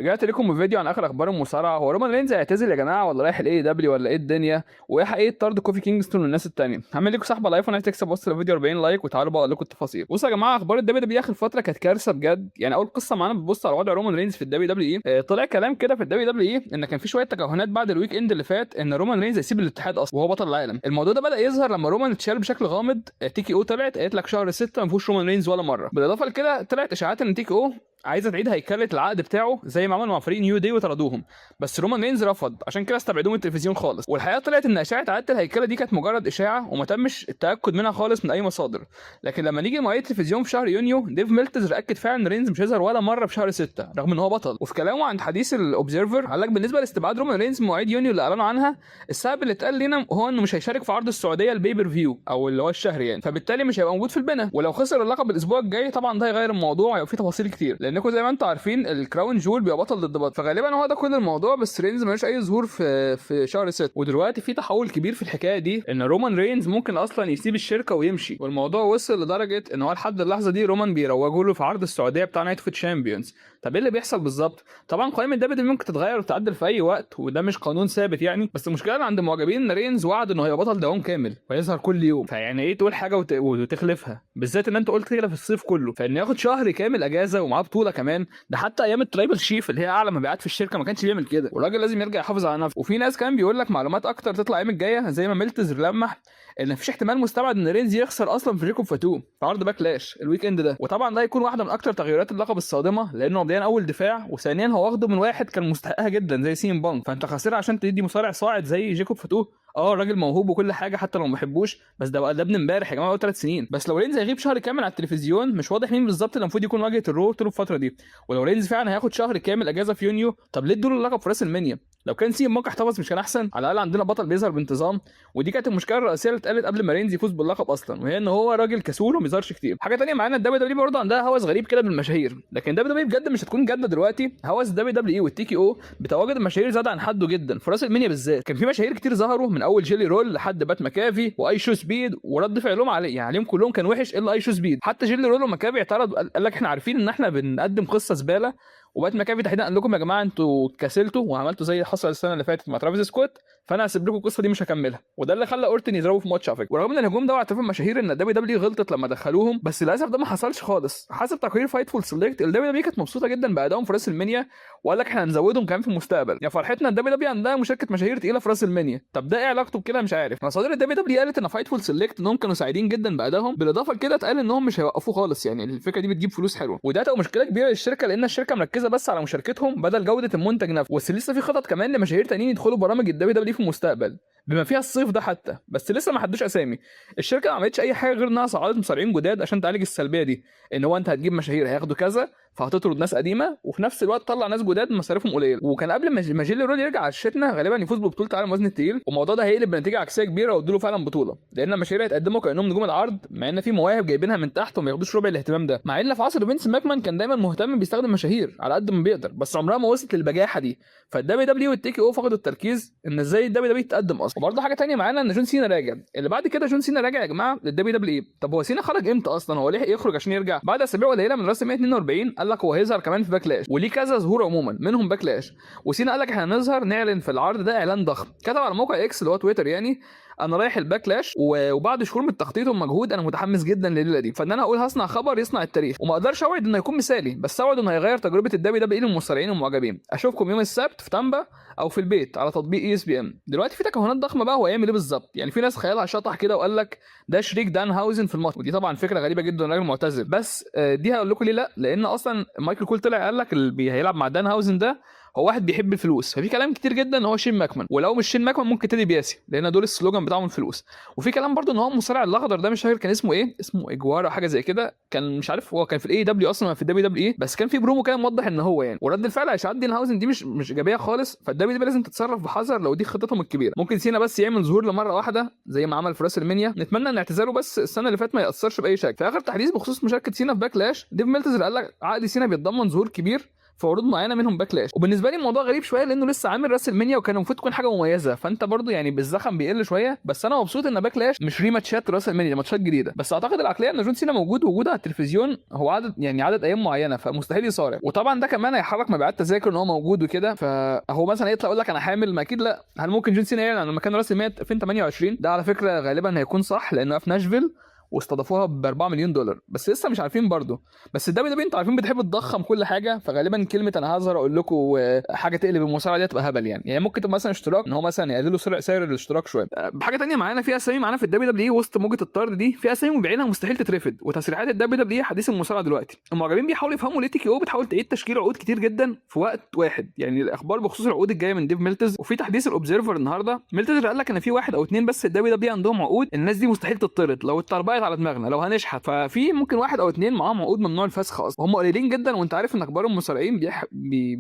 رجعت لكم بفيديو عن اخر اخبار المصارعه. هو رومان رينز هيعتزل يا جماعه ولا رايح الاي دبليو ولا ايه الدنيا؟ وايه حقيقه طرد كوفي كينجستون والناس التانية؟ هعمل لكم سحب على الايفون عايز تكسب وصل الفيديو 40 لايك وتعالوا بقى اقول لكم التفاصيل. بصوا يا جماعه، اخبار الدبليو دبليو اخر فتره كانت كارثه بجد. يعني اول قصه معانا بتبص على وضع رومان رينز في الدبليو دبليو طلع كلام كده في الدبليو دبليو ان كان في شويه تكهنات بعد الويك اند اللي فات ان رومان رينز هيسيب الاتحاد اصلا وهو بطل العالم. الموضوع ده بدا يظهر لما رومان اتشال بشكل غامض. تيكي او طلعت قالت لك شهر 6 ما فيهوش رومان رينز ولا مره. بالاضافه لكده طلعت اشاعات ان تيكي او عايزه تعيد هيكله العقد بتاعه زي ما عملوا مع فريق نيو دي وطردوهم، بس رومان رينز رفض، عشان كده استبعدوه من التلفزيون خالص. والحقيقه طلعت ان اشاعه اعاده الهيكله دي كانت مجرد اشاعه وما تمش التاكد منها خالص من اي مصادر. لكن لما نيجي مواعيد التلفزيون في شهر يونيو، ديف ميلتز اكد فعلا ان رينز مش هيظهر ولا مره في شهر 6 رغم ان هو بطل. وفي كلامه عند حديث الاوبزرفر قال لك بالنسبه لاستبعاد رومان رينز من مواعيد يونيو اللي اعلنوا عنها، السبب اللي اتقال لنا هو انه مش هيشارك في عرض السعوديه البيبر فيو او اللي هو الشهري يعني، فبالتالي مش هيبقى موجود في البنا. ولو خسر اللقب الاسبوع الجاي طبعا ده هيغير الموضوع وفي تفاصيل كتير، لانكم زي ما انتم عارفين الكراون جول بيبقى بطل ضد بطل، فغالبا هو ده كل الموضوع. بس رينز ملوش اي ظهور في شهر 6. ودلوقتي في تحول كبير في الحكايه دي ان رومان رينز ممكن اصلا يسيب الشركه ويمشي، والموضوع وصل لدرجه ان هو لحد اللحظه دي رومان بيروجوا له في عرض السعوديه بتاع نايت اوف تشامبيونز. طب ايه اللي بيحصل بالظبط؟ طبعا قوائم الدبليو ممكن تتغير وتتعدل في اي وقت وده مش قانون ثابت يعني، بس المشكله عند المعجبين ان رينز وعد انه هيبقى بطل دوام كامل ويظهر كل يوم. فيعني ايه تقول حاجه وتخلفها، بالذات ان انت قلت كده في الصيف كله، فان ياخد شهر كامل اجازه ومعاه بطوله كمان. ده حتى ايام الترايبل شيف اللي هي اعلى مبيعات في الشركه ما كانش بيعمل كده، والراجل لازم يرجع يحافظ على نفسه. وفي ناس كان بيقول لك معلومات اكتر تطلع ايام الجايه زي ما ميلتز لمح ان مفيش احتمال مستبعد ان رينز يخسر اصلا في جيكوب فاتو في عرض باكلاش الويك اند ده. وطبعا ده هيكون واحده من اكتر تغييرات اللقب الصادمه، لانه مبدئيا اول دفاع، وثانيا هو واخده من واحد كان مستحقها جدا زي سين بانك، فانت خسرها عشان تدي مصارع صاعد زي جيكوب فاتو. الراجل موهوب وكل حاجه حتى لو ما بحبوش، بس ده بقى ده ابن امبارح يا جماعه، هو 3 سنين. بس لو رينز هيغيب شهر كامل على التلفزيون مش واضح مين بالظبط اللي المفروض يكون واجهه الرو طول الفتره دي. ولو رينز فعلا هياخد شهر كامل اجازه في يونيو، طب ليه ادوا له اللقب في راس المنيا؟ لو كان سي مارك احتفظ مش كان احسن؟ على الاقل عندنا بطل بيظهر بانتظام. ودي كانت المشكله الرئيسيه اللي اتقالت قبل ما رينز يفوز باللقب اصلا، وهي ان هو راجل كسول وما بيظهرش كتير. حاجه ثانيه معانا الدبليو دبليو برضه عندها هوس غريب كده بالمشاهير، لكن الدبليو دبليو بجد مش هتكون جاده دلوقتي. هوس الدبليو دبليو والتيكي او بتواجد المشاهير زاد عن حده جدا في راس المنيا بالذات. كان في مشاهير كتير ظهروا من اول جيلي رول لحد بات مكافي واي شو سبيد، ورد فعلهم عليهم كلهم كان وحش الا اي شو سبيد. حتى جيلي رول ومكافي اعترض قال لك احنا عارفين ان احنا بنقدم قصه زباله، وبات مكافي تحديدا قال لكم يا جماعه انتوا اتكاسلتوا وعملتوا زي حصل السنه اللي فاتت مع ترافيس سكوت، فانا هسيب لكم القصه دي مش هكملها. وده اللي خلى اورتن يضربه في ماتش على فكره. ورغم ان الهجوم ده واعتراف المشاهير ان الدبليو دبليو غلطت لما دخلوهم، بس للاسف ده ما حصلش خالص. حسب تقرير فايتفول سيلكت الدبليو دبليو كانت مبسوطه جدا بادائهم في راس المنيا، وقال لك احنا هنزودهم كمان في المستقبل. يا فرحتنا الدبليو دبليو عندها مشاركه مشاهير تقيله في راس المنيا. طب ده ايه علاقته بكده؟ مش عارف. مصادر الدبليو دبليو قالت ان فايتفول سيلكت انهم كانوا سعيدين جدا بادائهم، بالاضافه لكده اتقال انهم مش هيوقفوه خالص، يعني الفكره دي بتجيب فلوس حلوه. وده هتبقى مشكله كبيره للشركه لان الشركه مركزه بس على مشاركتهم بدل جوده المنتج نفسه. بس لسه في خطط كمان لمشاهير تانيين يدخلوا برامج الدبليو دبليو في المستقبل بما فيها الصيف ده حتى، بس لسه ما حدوش اسامي. الشركه ما عملتش اي حاجه غير انها صعدت مصارعين جداد عشان تعالج السلبيه دي، ان هو انت هتجيب مشاهير هياخدوا كذا فهتطرد ناس قديمه وفي نفس الوقت تطلع ناس جداد مصاريفهم قليل. وكان قبل ما جيلي رول يرجع على شتنا غالبا يفوز ببطوله عالم وزن التقيل، والموضوع ده هيقلب بنتيجه عكسيه كبيره وادوا له فعلا بطوله، لان المشاهير هيتقدموا كانهم نجوم العرض مع ان في مواهب جايبينها من تحت وما ياخدوش ربع الاهتمام ده. مع ان في عصر فينس ماكمان كان دايما مهتم بيستخدم مشاهير على قد ما بيقدر، بس عمرها ما وصلت للبجاحه دي. فالدبليو دبليو والتيكي او فقدوا التركيز ان ازاي الدبليو دبليو تتقدم اصلا. وبرده حاجه ثانيه معانا ان جون سينا راجع. اللي بعد كده جون سينا راجع يا جماعه للدبليو دبليو. طب هو سينا خرج امتى اصلا؟ هو ليه يخرج عشان يرجع بعد اسابيع قليله من راس 142؟ قال لك هو هيظهر كمان في باكلاش، وليه كذا ظهور عموما منهم باكلاش. وسينا قال لك احنا هنظهر نعلن في العرض ده اعلان ضخم. كتب على موقع اكس اللي هو تويتر يعني انا رايح الباكلاش وبعد شهور من التخطيط والمجهود انا متحمس جدا لليله دي، فان انا اقول هصنع خبر يصنع التاريخ. وما اقدرش اوعد انه يكون مثالي، بس اوعد انه هيغير تجربه الدبليو دبليو للمصارعين والمعجبين. اشوفكم يوم السبت في تامبا او في البيت على تطبيق اي اس بي ام. دلوقتي في تكهنات ضخمه بقى هو هيعمل ايه بالظبط. يعني في ناس خيالها شطح كده وقال لك ده شريك دان هاوزن في الماتش، ودي طبعا فكره غريبه جدا راجل معتزل. بس دي هقول لكم ليه لا، لان اصلا مايكل كول طلع قال لك اللي هيلعب مع دان هاوزن ده هو واحد بيحب الفلوس، ففي كلام كتير جدا ان هو شين ماكمان، ولو مش شين ماكمان ممكن تيدي بياسي لان دول السلوجان بتاعهم الفلوس. وفي كلام برضو ان هو المصارع الاخضر ده مش فاكر كان اسمه ايه، اسمه اجوار او حاجه زي كده، كان مش عارف هو كان في الاي دبليو اصلا في الدبليو دبليو بس كان في برومو كان موضح ان هو يعني. ورد الفعل على اشاعات دين هاوزن دي مش ايجابيه خالص، فالدبليو دبليو لازم تتصرف بحذر لو دي خطتهم الكبيره. ممكن سينا بس يعمل ظهور لمره واحده زي ما عمل في راس المنيا، نتمنى ان اعتزاله بس السنه اللي فاتت ما ياثرش باي شكل. في اخر تحديث بخصوص مشاركه سينا في باكلاش، ديف ميلتز قال لك عقد سينا بيتضمن ظهور كبير في عروض معينه منهم باكلاش. وبالنسبه لي الموضوع غريب شويه لانه لسه عامل راس المنيا وكان المفروض تكون حاجه مميزه، فانت برضو يعني بالزخم بيقل شويه. بس انا مبسوط ان باكلاش مش ريماتشات راس المنيا، ماتشات جديده. بس اعتقد العقليه ان جون سينا وجوده على التلفزيون هو عدد ايام معينه، فمستحيل يصارع. وطبعا ده كمان هيحرك مبيعات تذاكر ان هو موجود وكده، فهو مثلا يطلع يقول لك انا حامل، ما اكيد لا. هل ممكن جون سينا يعلن عن مكان راس المنيا 2028؟ ده على فكره غالبا هيكون صح لانه في ناشفيل واستضافوها ب 4 مليون دولار، بس لسه مش عارفين برضو. بس الدبليو دبليو انتوا عارفين بتحب تضخم كل حاجه، فغالبا كلمه انا هظهر اقول لكم حاجه تقلب المصارعه دي تبقى هبل يعني ممكن تبقى مثلا اشتراك ان هو مثلا يقللوا سعر الاشتراك شويه. بحاجه ثانيه معانا، في اسامي معانا في الدبليو دبليو وسط موجه الطرد دي، في اسامي مبيعينها مستحيل تترفض. وتسريحات الدبليو دبليو حديث المصارعه دلوقتي، المعجبين بيحاولوا يفهموا ليه تي كي او بتحاول تعيد تشكيل عقود كتير جدا في وقت واحد. يعني الاخبار بخصوص العقود الجايه من ديف ميلتز، وفي تحديث الاوبزرفر النهارده ميلتز قال لك ان في واحد او اثنين بس الدبليو دبليو عندهم عقود الناس دي مستحيل تطرد لو اتطربقت على دماغنا، لو هنشحت. ففي ممكن واحد او اثنين معاهم عقود ممنوع الفسخ اصلا، هم قليلين جدا. وانت عارف ان اخبار المصارعين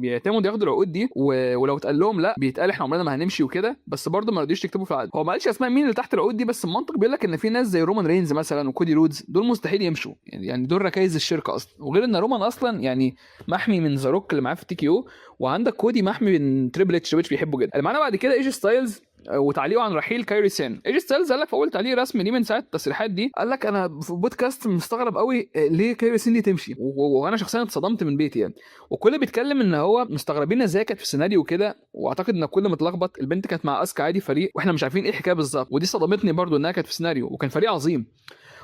بيعتمدوا ياخدوا العقود دي، ولو اتقال لهم لا بيتقال احنا عمرنا ما هنمشي وكده، بس برضه ما رضيوش يكتبوا في العقد. هو ما قالش اسماء مين اللي تحت العقود دي، بس المنطق بيقول لك ان في ناس زي رومان رينز مثلا وكودي رودز دول مستحيل يمشوا، يعني دول ركائز الشركه اصلا. وغير ان رومان اصلا يعني محمي من زاروك اللي معاه في التي كي او، وعندك كودي محمي من تريبل اتش بيحبه جدا. اللي معانا بعد كده ايجي ستايلز وتعليقه عن رحيل كايري سين. ايجي ستايلز قال لك في اول تعليق رسمي ليه من ساعه التصريحات دي، قال لك انا في بودكاست مستغرب قوي ليه كايري سين دي تمشي، وانا شخصيا اتصدمت من بيتي يعني. وكل بيتكلم ان هو مستغربين ازاي كانت في السيناريو وكده، واعتقد ان كل متلخبط. البنت كانت مع اسكا عادي فريق، واحنا مش عارفين ايه الحكايه بالظبط، ودي صدمتني برضو انها كانت في سيناريو وكان فريق عظيم.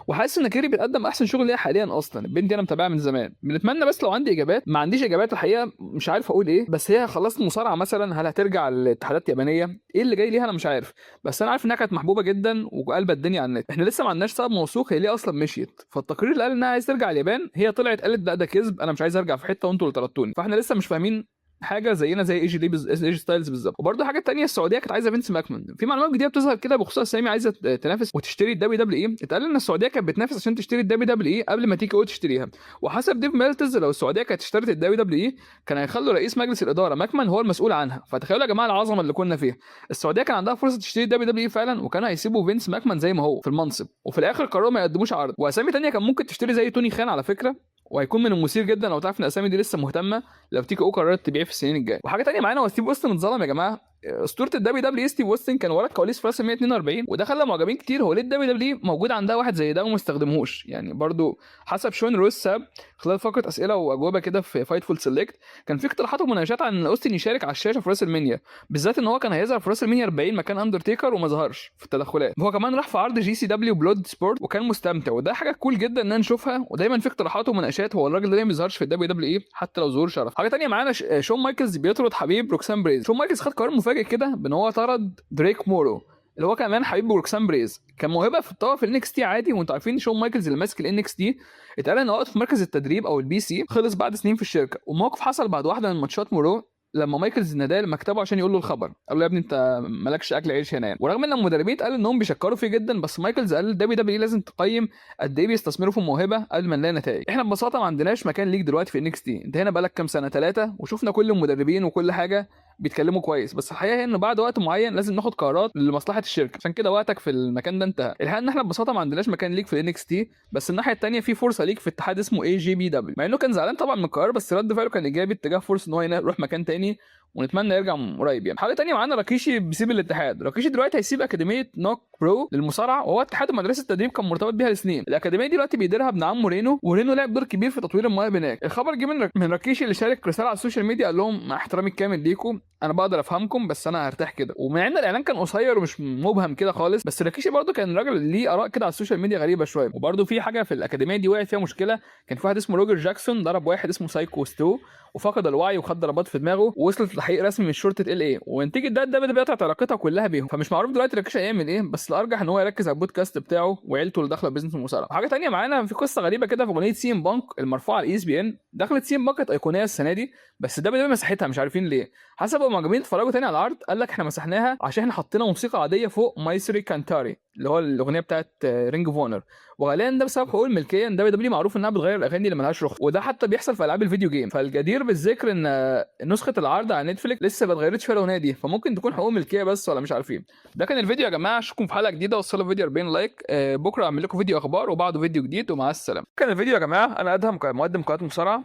وحاسس ان كيري بتقدم احسن شغل ليها حاليا اصلا. البنت دي انا متابعها من زمان، بنتمنى بس لو عندي اجابات. ما عنديش اجابات الحقيقه، مش عارف اقول ايه. بس هي خلصت المصارعه مثلا، هل هترجع للاتحادات اليابانيه؟ ايه اللي جاي ليها انا مش عارف. بس انا عارف انها كانت محبوبه جدا وقلبت الدنيا على النت. احنا لسه ما عندناش سبب موثوق هي ليه اصلا مشيت. فالتقرير اللي قال انها عايز ترجع اليابان، هي طلعت قالت ده كذب، انا مش عايز ارجع في حته وانتوا اللي طردتوني. فاحنا لسه مش فاهمين حاجه زينا زي ايجي ستايلز بالظبط. وبرده حاجه تانية، السعوديه كانت عايزه فينس ماكمان. في معلومات جديده بتظهر كده بخصوص سامي عايزه تنافس وتشتري الدبليو دبليو اي. اتقال ان السعوديه كانت بتنافس عشان تشتري الدبليو دبليو اي قبل ما تيجي او تشتريها. وحسب ديف ميلتز لو السعوديه كانت اشترت الدبليو دبليو اي كان هيخلوا رئيس مجلس الاداره ماكمان هو المسؤول عنها. فتخيلوا يا جماعه العظمه اللي كنا فيها. السعوديه كان عندها فرصه تشتري الدبليو دبليو اي فعلا، وكانوا هيسيبوا فينس ماكمان زي ما هو في المنصب، وفي الاخر قرروا ما يقدموش عرض. واسامي تانية كان ممكن تشتري زي توني خان على فكره، وهيكون من المثير جدا لو تعرف ان الاسامي دي لسه مهتمه لو تيجي او قررت تبيع في السنين الجايه. وحاجه تانية معانا هو ستيف اوستن اتظلم يا جماعه. اسطوره الدبليو دبليو ستيف اوستن كان ورا الكواليس في راس 142، وده خلى معجبين كتير هو ليه الدبليو دبليو موجود عندها واحد زي ده وما استخدموش. يعني برضو حسب شون روس ساب خلال فقره اسئله واجوبه كده في فايتفول سيلكت، كان في اقتراحات ومناقشات عن ان اوستن يشارك على الشاشه في راس المنيا، بالذات ان هو كان هيظهر في راس المنيا 40 مكان اندرتيكر وما ظهرش في التدخلات. هو كمان راح في عرض جي سي دبليو بلود سبورت وكان مستمتع، وده حاجه كول جدا ان نشوفها. ودايما في اقتراحات ومناقشات، هو الراجل ده ما بيظهرش في الدبليو دبليو اي حتى لو ظهور شرف. حاجه تانية معانا شون مايكلز بيطرد حبيب روكسان بريز. شون مايكلز خد قرار مفاجئ كده بان هو طرد دريك مورو اللي هو كمان حبيب روكسان بريز، كان موهبه في الطاقه في الانكس تي عادي. وانتوا عارفين شون مايكلز اللي ماسك الانكس تي اتقال ان وقت في مركز التدريب او البي سي خلص بعد سنين في الشركه. وموقف حصل بعد واحده من ماتشات مورو لما مايكلز ناداه لمكتبه عشان يقول له الخبر، قال له يا ابني انت مالكش اكل عيش هنا يعني. ورغم ان المدربين قالوا انهم بيشكروا فيه جدا، بس مايكلز قال الدبليو دبليو لازم تقيم قد ايه بيستثمروا في الموهبه قبل ما نلاقي نتائج. احنا ببساطه ما عندناش مكان ليك دلوقتي في انكس تي. انت هنا بقالك كام سنه، 3، وشفنا كل المدربين وكل حاجه بيتكلموا كويس، بس الحقيقه هي ان بعد وقت معين لازم ناخد قرارات لمصلحه الشركه، عشان كده وقتك في المكان ده انتهى. الحقيقه ان احنا ببساطه ما عندناش مكان ليك في الانكس تي، بس الناحيه الثانيه في فرصه ليك في اتحاد اسمه اي جي بي دبليو. مع انه كان زعلان طبعا من القرار، بس رد فعله كان ايجابي اتجاه فرصه ان هو يروح مكان تاني، ونتمنى يرجع قريب يعني. حاجه تانية معانا راكيشي بيسيب الاتحاد. راكيشي دلوقتي هيسيب اكاديميه نوك برو للمصارعه، وهو اتحاد مدرسه التدريب كان مرتبط بيها لسنين. الاكاديميه دي دلوقتي بيديرها ابن عمه رينو، ورينو لعب دور كبير في تطوير المواهب هناك. الخبر جه من راكيشي اللي شارك رساله على السوشيال ميديا قال لهم مع احترامي الكامل ليكم انا بقدر افهمكم، بس انا هرتاح كده. ومع ان الاعلان كان قصير ومش مبهم كده خالص، بس راكيشي برده كان راجل ليه اراء كده على السوشيال ميديا غريبه شويه. وبرده في حاجه في الاكاديميه دي وقعت فيها مشكله، كان في واحد اسمه روجر جاكسون ضرب واحد اسمه سايكو ستو وفقد الوعي وخد ضربات في دماغه، ووصلت لتحقيق رسمي من شرطه ال اي، ونتيجه ده بيقطع علاقتها كلها بيهم. فمش معروف دلوقتي راكيشي هيعمل ايه، بس الارجح ان هو يركز على البودكاست بتاعه وعيلته اللي داخله بيزنس المصارعه. حاجه تانية معانا في قصه غريبه كده في اغنيه سي ام بانك المرفوعه على اي اس بي ان. دخلت سي ام بانك كانت ايقونيه السنه دي، بس ده مسحتها مش عارفين ليه. حسب المعجبين اتفرجوا تاني على العرض قال لك احنا مسحناها عشان احنا حطينا موسيقى عاديه فوق مايسري كانتاري اللي هو الاغنيه بتاعت رينج اوف اونر، وغالبا ده بسبب حقوق الملكيه. ان دبليو معروف انها بتغير الاغاني اللي ملهاش رخصه، وده حتى بيحصل في العاب الفيديو جيم. فالجدير بالذكر ان نسخه العرض على نتفليكس لسه ما اتغيرتش فيها الاغنيه دي، فممكن تكون حقوق ملكيه بس ولا مش عارفين. ده كان الفيديو يا جماعه، اشوفكم في حلقه جديده، وصلوا الفيديو 40 لايك. بكره اعمل لكم فيديو اخبار وبعده فيديو جديد، ومع السلامه. كان الفيديو يا جماعه، انا ادهم مقدم قناه مصارعه،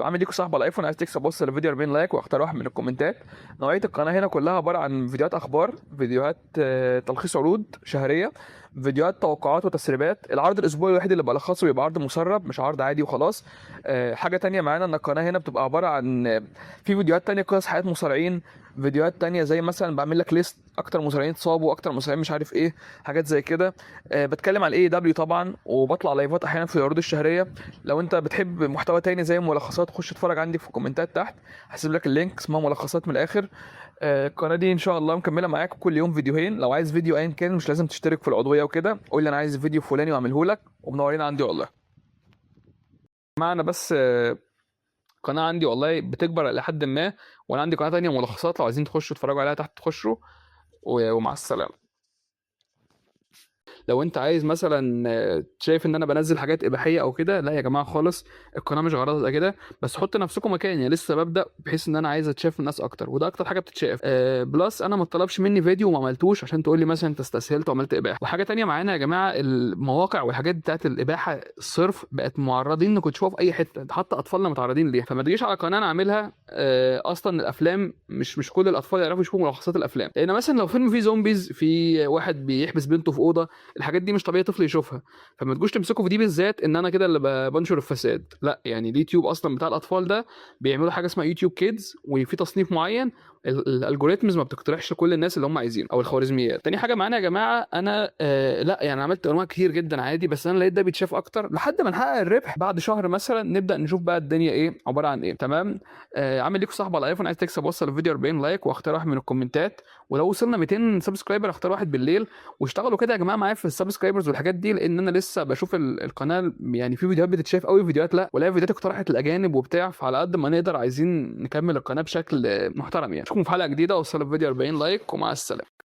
عامل ليكم صاحب على الايفون عايز تكسب وصل الفيديو 40 لايك واختار واحد من الكومنتات. نوعيه القناه هنا كلها عباره عن فيديوهات اخبار، فيديوهات تلخيص عروض شهريه، فيديوهات توقعات وتسريبات. العرض الاسبوعي الوحيد اللي بلخصه بيبقى عرض مسرب مش عرض عادي وخلاص. حاجه تانية معانا ان القناه هنا بتبقى عباره عن في فيديوهات تانية قصص حياه مصارعين، فيديوهات تانية زي مثلا بعمل لك ليست اكتر مصارعين اتصابوا، اكتر مصارعين مش عارف ايه، حاجات زي كده. بتكلم على الاي دبليو طبعا، وبطلع لايفات احيانا في العروض الشهريه. لو انت بتحب محتوى تاني زي ملخصات، خش اتفرج عندي في الكومنتات تحت، هسيب لك اللينك، اسمها ملخصات من الاخر. القناه دي ان شاء الله مكمله معاك كل يوم فيديوهين. لو عايز فيديو ايا كان مش لازم تشترك في العضويه وكده، قول لي انا عايز فيديو فلاني واعمله لك، ومنورين عندي والله. معنا بس قناه عندي والله بتكبر لحد ما، وانا عندي قناه تانية ملخصات، لو عايزين تخشوا تتفرجوا عليها تحت تخشوا، ومع السلامه. لو انت عايز مثلا شايف ان انا بنزل حاجات اباحيه او كده، لا يا جماعه خالص، القناه مش غرضها كده. بس حط نفسكم مكاني، لسه ببدا، بحيث ان انا عايز اتشاف الناس اكتر، وده اكتر حاجه بتتشاف. بلس انا ما طلبش مني فيديو وما عملتوش عشان تقول لي مثلا انت استسهلت وعملت اباحه. وحاجه تانية معانا يا جماعه، المواقع والحاجات بتاعت الاباحه الصرف بقت معرضين انكم تشوفوها في اي حته، حتى اطفالنا متعرضين ليها. فما تجيش على قناه انا عاملها اصلا الافلام مش كل الاطفال يعرفوا يشوفوا ملخصات الافلام، لان مثلا لو فيلم فيه زومبيز، في واحد بيحبس بنته في اوضه، الحاجات دي مش طبيعي طفل يشوفها. فما تجوش تمسكوا في دي بالذات ان انا كده اللي بنشر الفساد، لا. يعني اليوتيوب اصلا بتاع الاطفال ده بيعملوا حاجه اسمها يوتيوب كيدز، وفي تصنيف معين، الالجوريثمز ما بتقترحش كل الناس اللي هم عايزين، او الخوارزميات. تاني حاجه معانا يا جماعه، انا لا يعني عملت انواع كتير جدا عادي، بس انا لقيت ده بيتشاف اكتر لحد ما نحقق الربح. بعد شهر مثلا نبدا نشوف بقى الدنيا ايه عباره عن ايه. تمام. عامل ليكوا صاحب على الايفون عايز تكسب وصل الفيديو 40 لايك واختار واحد من الكومنتات، ولو وصلنا 200 سبسكرايبر اختار واحد بالليل. واشتغلوا كده يا جماعه معايا في السبسكرايبرز والحاجات دي، لان انا لسه بشوف القناه يعني في فيديوهات بتتشاف قوي، فيديوهات لا، ولا فيديوهات اقترحت الاجانب وبتاع. فعلى قد ما نقدر عايزين نكمل القناه بشكل محترم يعني. اشوفكم في حلقه جديده، وصلوا الفيديو 40 لايك، ومع السلامه.